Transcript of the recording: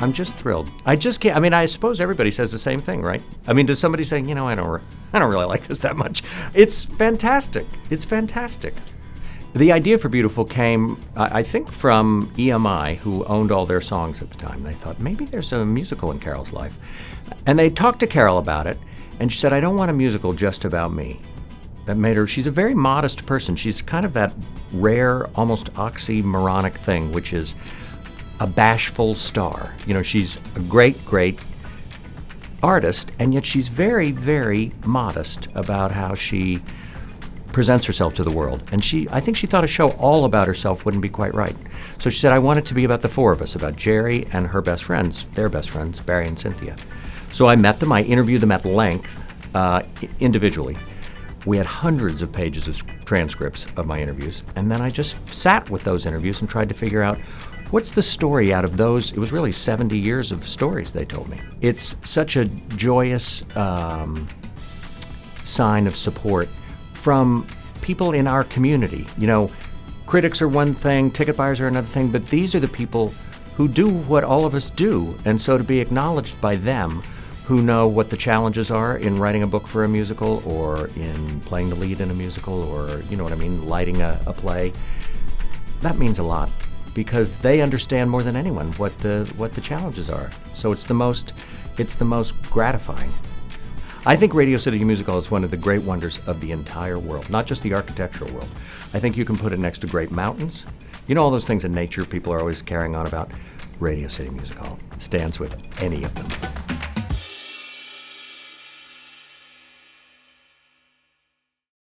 I'm just thrilled. I just can't. I mean, I suppose everybody says the same thing, right? I mean, does somebody say, I don't really like this that much? It's fantastic. It's fantastic. The idea for Beautiful came, I think, from EMI, who owned all their songs at the time. They thought, maybe there's a musical in Carole's life. And they talked to Carole about it, and she said, I don't want a musical just about me. That made her, she's a very modest person. She's kind of that rare, almost oxymoronic thing, which is a bashful star. She's a great, great artist, and yet she's very, very modest about how she presents herself to the world. And I think she thought a show all about herself wouldn't be quite right. So she said, I want it to be about the four of us, about Jerry and her best friends, their best friends, Barry and Cynthia. So I met them, I interviewed them at length, individually. We had hundreds of pages of transcripts of my interviews, and then I just sat with those interviews and tried to figure out what's the story out of those. It was really 70 years of stories they told me. It's such a joyous sign of support from people in our community. Critics are one thing, ticket buyers are another thing, but these are the people who do what all of us do, and so to be acknowledged by them, who know what the challenges are in writing a book for a musical or in playing the lead in a musical or, lighting a play. That means a lot because they understand more than anyone what the challenges are. So it's the most gratifying. I think Radio City Musical is one of the great wonders of the entire world, not just the architectural world. I think you can put it next to great mountains. All those things in nature people are always carrying on about. Radio City Musical stands with any of them.